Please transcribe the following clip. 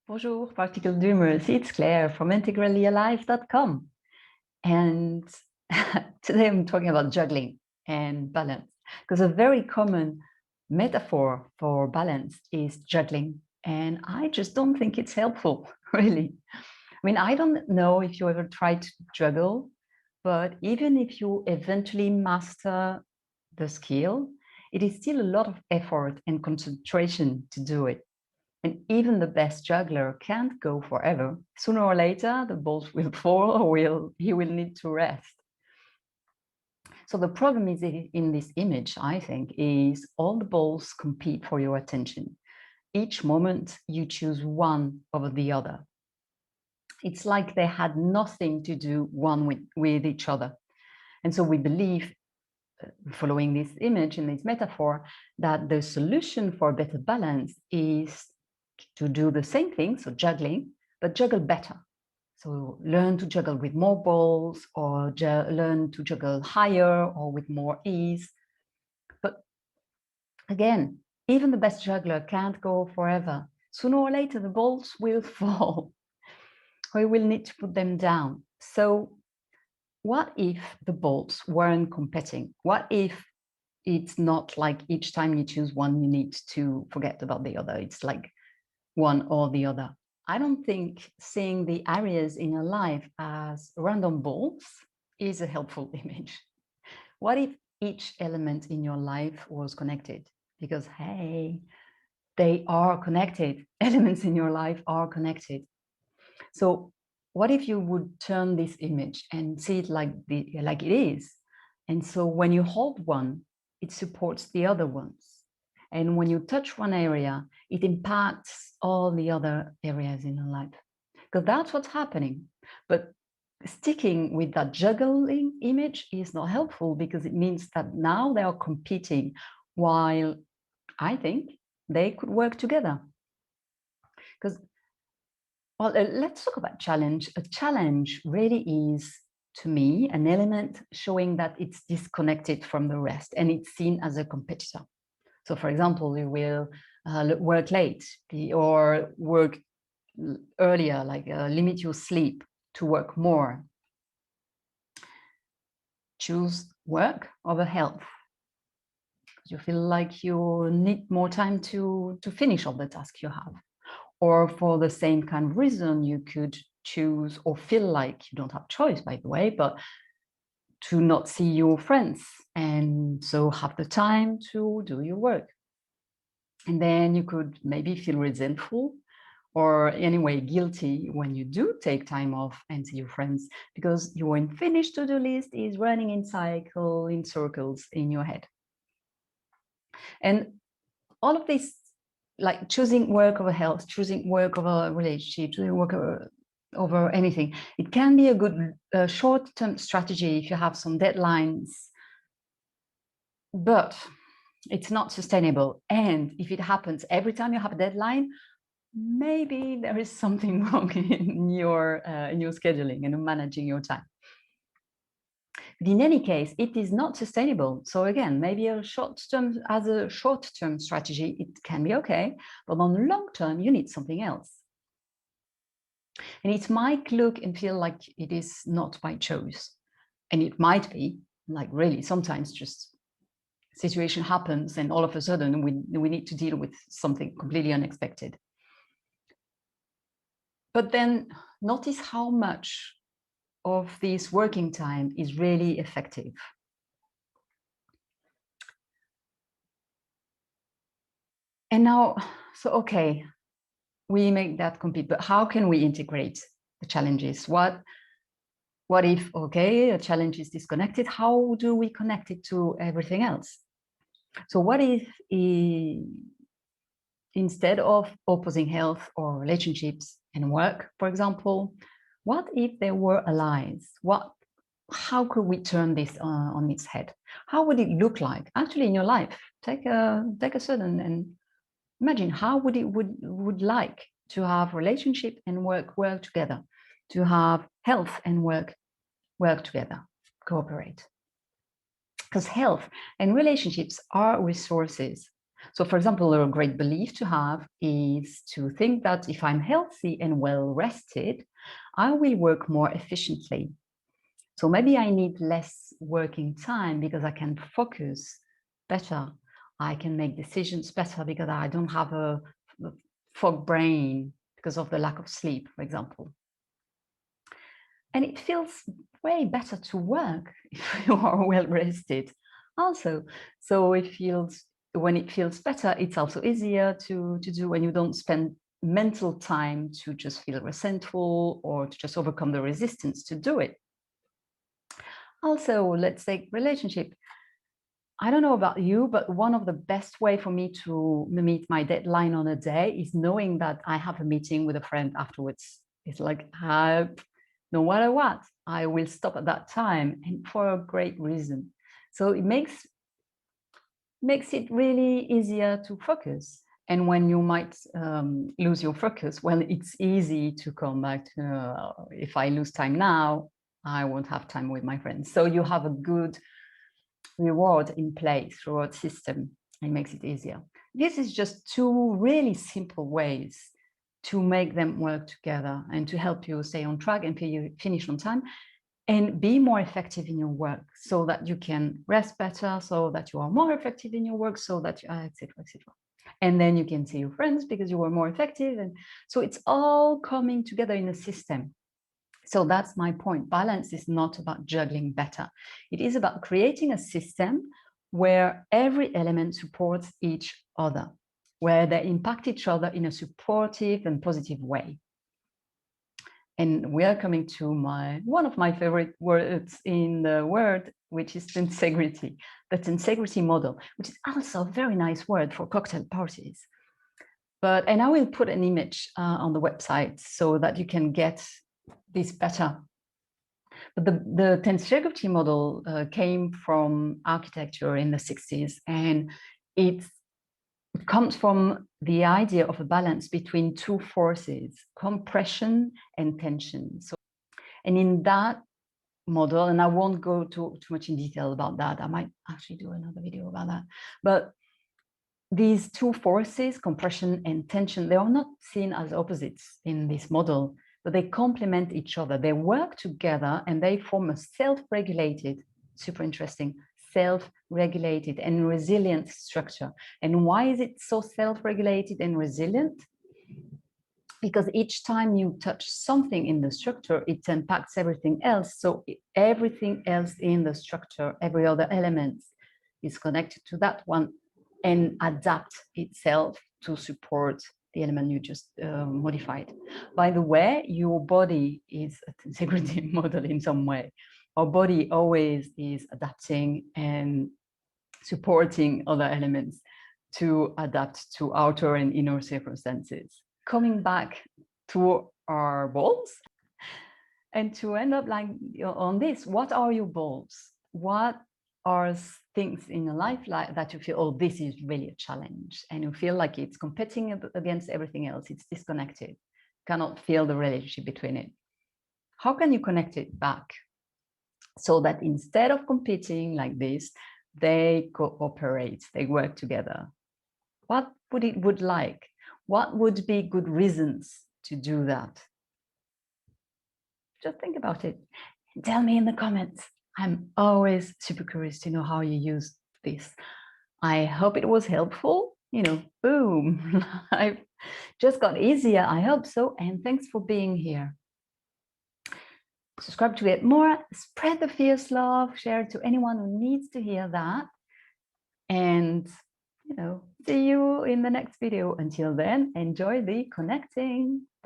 Bonjour, Practical Dreamers. It's Claire from integrallyalive.com. And today I'm talking about juggling and balance, because a very common metaphor for balance is juggling. And I just don't think it's helpful, really. I mean, I don't know if you ever tried to juggle, but even if you eventually master the skill, it is still a lot of effort and concentration to do it. And even the best juggler can't go forever. Sooner or later, the balls will fall or he will need to rest. So the problem is in this image, I think, is all the balls compete for your attention. Each moment you choose one over the other. It's like they had nothing to do one with each other. And so we believe, following this image in this metaphor, that the solution for better balance is to do the same thing, so juggling, but juggle better. So learn to juggle with more balls, or learn to juggle higher or with more ease. But again, even the best juggler can't go forever. Sooner or later, the balls will fall, or you will need to put them down. So what if the balls weren't competing? What if it's not like each time you choose one, you need to forget about the other? It's like one or the other. I don't think seeing the areas in your life as random balls is a helpful image. What if each element in your life was connected? Because, hey, they are connected. Elements in your life are connected. So what if you would turn this image and see it like it is? And so when you hold one, it supports the other ones. And when you touch one area, it impacts all the other areas in your life. Because that's what's happening. But sticking with that juggling image is not helpful, because it means that now they are competing, while I think they could work together. Because, well, let's talk about challenge. A challenge really is, to me, an element showing that it's disconnected from the rest and it's seen as a competitor. So, for example, you will work late or work earlier, like limit your sleep to work more. Choose work over health. You feel like you need more time to finish all the tasks you have. Or for the same kind of reason, you could choose, or feel like you don't have choice, by the way, but to not see your friends, and so have the time to do your work. And then you could maybe feel resentful or anyway guilty when you do take time off and see your friends, because your unfinished to-do list is running in circles in your head. And all of this, like choosing work over health, choosing work over relationship, choosing work over anything, it can be a good short-term strategy if you have some deadlines, but it's not sustainable. And if it happens every time you have a deadline, maybe there is something wrong in your scheduling and managing your time. But in any case, it is not sustainable. So again, maybe as a short-term strategy, it can be okay, but on the long term, you need something else. And it might look and feel like it is not by choice. And it might be, like, really, sometimes just situation happens and all of a sudden we need to deal with something completely unexpected. But then notice how much of this working time is really effective. And now, so okay, we make that compete, but how can we integrate the challenges? What if, okay, a challenge is disconnected, how do we connect it to everything else? So what if instead of opposing health or relationships and work, for example, what if they were allies? How could we turn this on its head? How would it look like actually in your life? Take a certain and imagine how would it would like to have relationship and work together, to have health and work together, cooperate. Because health and relationships are resources. So for example, a great belief to have is to think that if I'm healthy and well rested, I will work more efficiently. So maybe I need less working time because I can focus better. I can make decisions better because I don't have a fog brain because of the lack of sleep, for example. And it feels way better to work if you are well rested also. So when it feels better, it's also easier to do when you don't spend mental time to just feel resentful or to just overcome the resistance to do it. Also, let's take relationship. I don't know about you, but one of the best way for me to meet my deadline on a day is knowing that I have a meeting with a friend afterwards. It's like, no matter what, I will stop at that time, and for a great reason. So it makes it really easier to focus. And when you might lose your focus, well, it's easy to come back to, if I lose time now, I won't have time with my friends. So you have a good reward in place throughout the system. It makes it easier. This is just two really simple ways to make them work together and to help you stay on track and finish on time and be more effective in your work so that you can rest better, so that you are more effective in your work, so that you, etc., etc. And then you can see your friends because you were more effective. And so it's all coming together in a system. So that's my point. Balance is not about juggling better. It is about creating a system where every element supports each other, where they impact each other in a supportive and positive way. And we are coming to one of my favorite words in the word, which is tensegrity, the tensegrity model, which is also a very nice word for cocktail parties. And I will put an image on the website so that you can get this better. But the tensegrity model came from architecture in the 60s, and it comes from the idea of a balance between two forces, compression and tension. And in that model, and I won't go too much in detail about that, I might actually do another video about that, but these two forces, compression and tension, they are not seen as opposites in this model, but they complement each other. They work together and they form a self-regulated, super interesting, self-regulated and resilient structure. And why is it so self-regulated and resilient? Because each time you touch something in the structure, it impacts everything else. So everything else in the structure, every other element is connected to that one and adapt itself to support the element you just modified. By the way, your body is a tensegrity model in some way. Our body always is adapting and supporting other elements to adapt to outer and inner circumstances. Coming back to our balls, and to end up like on this, what are your balls? What are things in your life like that you feel, oh, this is really a challenge, and you feel like it's competing against everything else, it's disconnected, cannot feel the relationship between it? How can you connect it back so that instead of competing like this, they cooperate, they work together? What would it would like? What would be good reasons to do that? Just think about it and tell me in the comments. I'm always super curious to know how you use this. I hope it was helpful. You know, boom, life just got easier. I hope so. And thanks for being here. Subscribe to get more, spread the fierce love, share it to anyone who needs to hear that. And, you know, see you in the next video. Until then, enjoy the connecting. Bye.